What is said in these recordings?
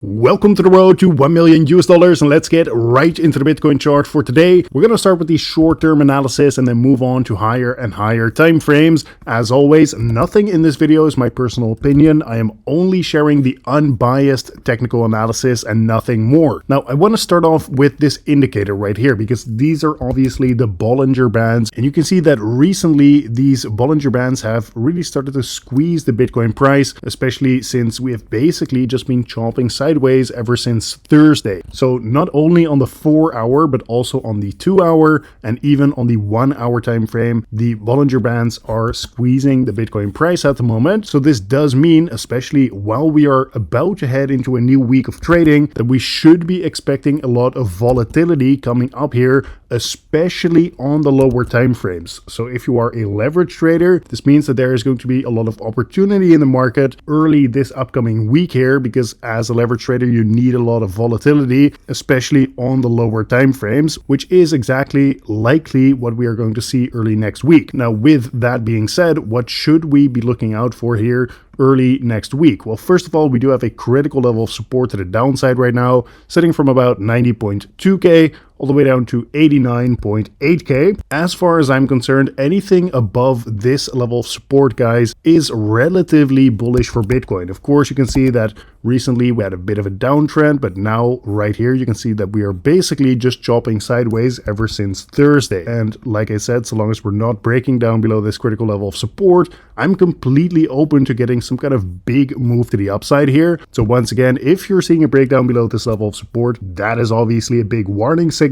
Welcome to the road to 1 million US dollars, and let's get right into the Bitcoin chart for today. We're going to start with the short-term analysis and then move on to higher and higher time frames. As always, nothing in this video is my personal opinion. I am only sharing the unbiased technical analysis and nothing more. Now, I want to start off with this indicator right here because these are obviously the Bollinger Bands, and you can see that recently these Bollinger Bands have really started to squeeze the Bitcoin price, especially since we have basically just been chopping sideways ever since Thursday. So not only on the 4-hour, but also on the 2-hour and even on the 1-hour time frame, the Bollinger Bands are squeezing the Bitcoin price at the moment. So this does mean, especially while we are about to head into a new week of trading, that we should be expecting a lot of volatility coming up here, especially on the lower time frames. So if you are a leverage trader, this means that there is going to be a lot of opportunity in the market early this upcoming week here, because as a leverage trader, you need a lot of volatility, especially on the lower time frames, which is exactly likely what we are going to see early next week. Now, with that being said, what should we be looking out for here early next week? Well, first of all, we do have a critical level of support to the downside right now, sitting from about 90.2k all the way down to 89.8k. As far as I'm concerned, anything above this level of support, guys, is relatively bullish for Bitcoin. Of course, you can see that recently we had a bit of a downtrend, but now right here you can see that we are basically just chopping sideways ever since Thursday. And like I said, so long as we're not breaking down below this critical level of support, I'm completely open to getting some kind of big move to the upside here. So once again, if you're seeing a breakdown below this level of support, that is obviously a big warning signal.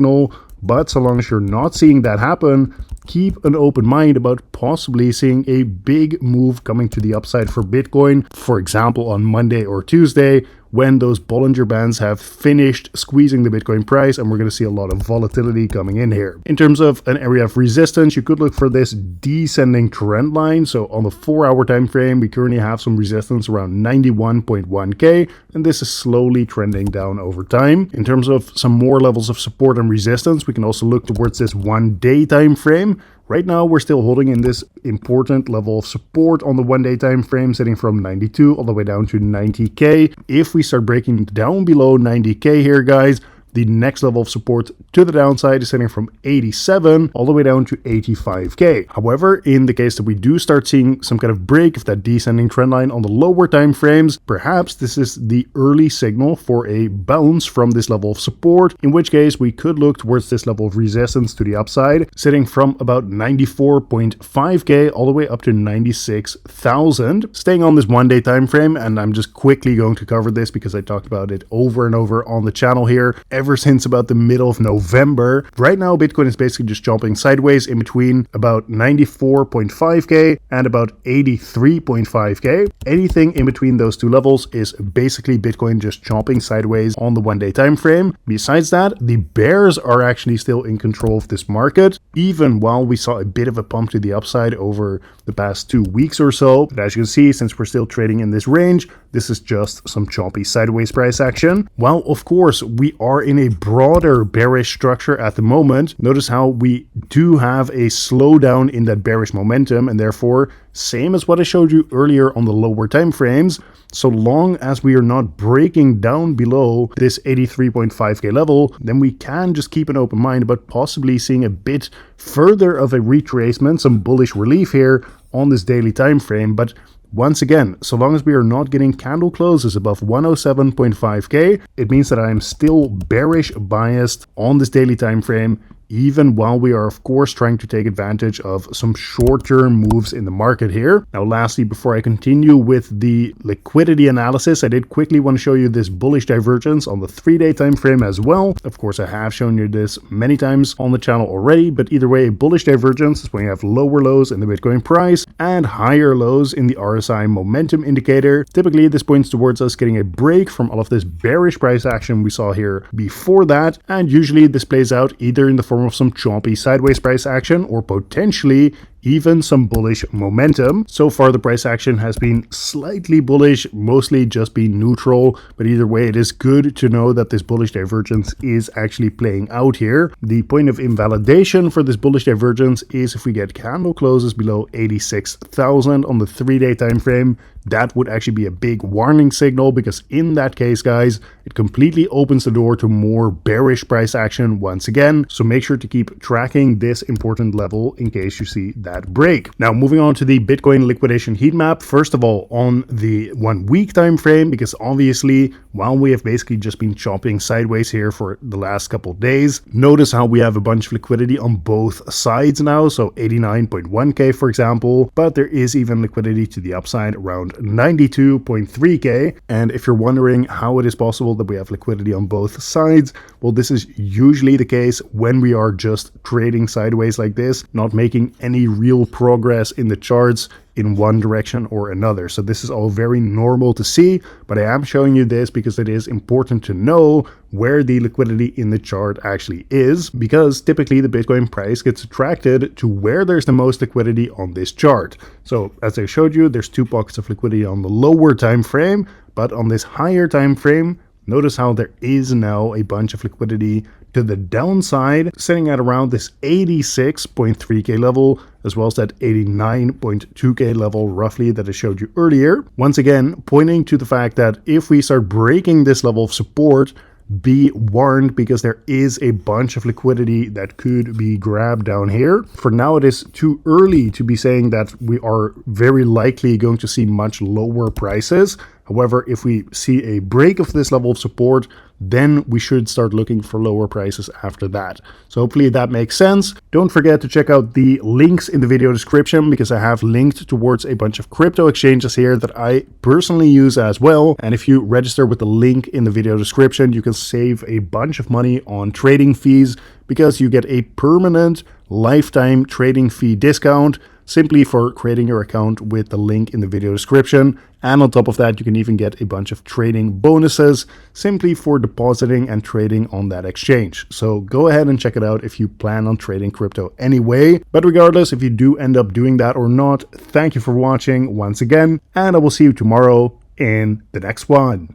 But so long as you're not seeing that happen, keep an open mind about possibly seeing a big move coming to the upside for Bitcoin, for example on Monday or Tuesday, when those Bollinger Bands have finished squeezing the Bitcoin price, and we're going to see a lot of volatility coming in here. In terms of an area of resistance, you could look for this descending trend line. So on the 4-hour time frame, we currently have some resistance around 91.1k, and this is slowly trending down over time. In terms of some more levels of support and resistance, we can also look towards this 1-day time frame. Right now, we're still holding in this important level of support on the 1-day time frame, sitting from 92 all the way down to 90k. If we start breaking down below 90k here, guys, the next level of support to the downside is sitting from 87 all the way down to 85k. However, in the case that we do start seeing some kind of break of that descending trend line on the lower time frames, perhaps this is the early signal for a bounce from this level of support, in which case we could look towards this level of resistance to the upside, sitting from about 94.5k all the way up to 96,000. Staying on this 1-day time frame, and I'm just quickly going to cover this because I talked about it over and over on the channel here ever since about the middle of November. Right now, Bitcoin is basically just jumping sideways in between about 94.5k and about 83.5k. Anything in between those two levels is basically Bitcoin just chopping sideways on the 1-day time frame. Besides that, the bears are actually still in control of this market, even while we saw a bit of a pump to the upside over the past 2 weeks or so. But as you can see, since we're still trading in this range, this is just some choppy sideways price action. While of course we are in a broader bearish structure at the moment, notice how we do have a slowdown in that bearish momentum, and therefore, same as what I showed you earlier on the lower time frames, so long as we are not breaking down below this 83.5k level, then we can just keep an open mind about possibly seeing a bit further of a retracement, some bullish relief here on this daily time frame. But once again, so long as we are not getting candle closes above 107.5k, it means that I am still bearish biased on this daily time frame, even while we are of course trying to take advantage of some short-term moves in the market here. Now lastly, before I continue with the liquidity analysis, I did quickly want to show you this bullish divergence on the 3-day time frame as well. Of course, I have shown you this many times on the channel already, but either way, a bullish divergence is when you have lower lows in the Bitcoin price and higher lows in the RSI momentum indicator. Typically, this points towards us getting a break from all of this bearish price action we saw here before that, and usually this plays out either in the form of some choppy sideways price action or potentially even some bullish momentum. So far the price action has been slightly bullish, mostly just been neutral, but either way it is good to know that this bullish divergence is actually playing out here. The point of invalidation for this bullish divergence is if we get candle closes below 86,000 on the 3-day time frame. That would actually be a big warning signal, because in that case, guys, it completely opens the door to more bearish price action once again. So make sure to keep tracking this important level in case you see that break. Now, moving on to the Bitcoin liquidation heat map. First of all, on the 1 week time frame, because obviously while we have basically just been chopping sideways here for the last couple of days, notice how we have a bunch of liquidity on both sides now. So 89.1k, for example, but there is even liquidity to the upside around 92.3k. And if you're wondering how it is possible that we have liquidity on both sides, well, this is usually the case when we are just trading sideways like this, not making any real progress in the charts in one direction or another. So this is all very normal to see, but I am showing you this because it is important to know where the liquidity in the chart actually is, because typically the Bitcoin price gets attracted to where there's the most liquidity on this chart. So as I showed you, there's 2 pockets of liquidity on the lower time frame, but on this higher time frame, notice how there is now a bunch of liquidity to the downside, sitting at around this 86.3k level, as well as that 89.2k level roughly that I showed you earlier. Once again, pointing to the fact that if we start breaking this level of support, be warned, because there is a bunch of liquidity that could be grabbed down here. For now, it is too early to be saying that we are very likely going to see much lower prices. However, if we see a break of this level of support, then we should start looking for lower prices after that. So hopefully that makes sense. Don't forget to check out the links in the video description, because I have linked towards a bunch of crypto exchanges here that I personally use as well. And if you register with the link in the video description, you can save a bunch of money on trading fees, because you get a permanent lifetime trading fee discount simply for creating your account with the link in the video description. And on top of that, you can even get a bunch of trading bonuses simply for depositing and trading on that exchange. So go ahead and check it out if you plan on trading crypto anyway. But regardless, if you do end up doing that or not, thank you for watching once again, and I will see you tomorrow in the next one.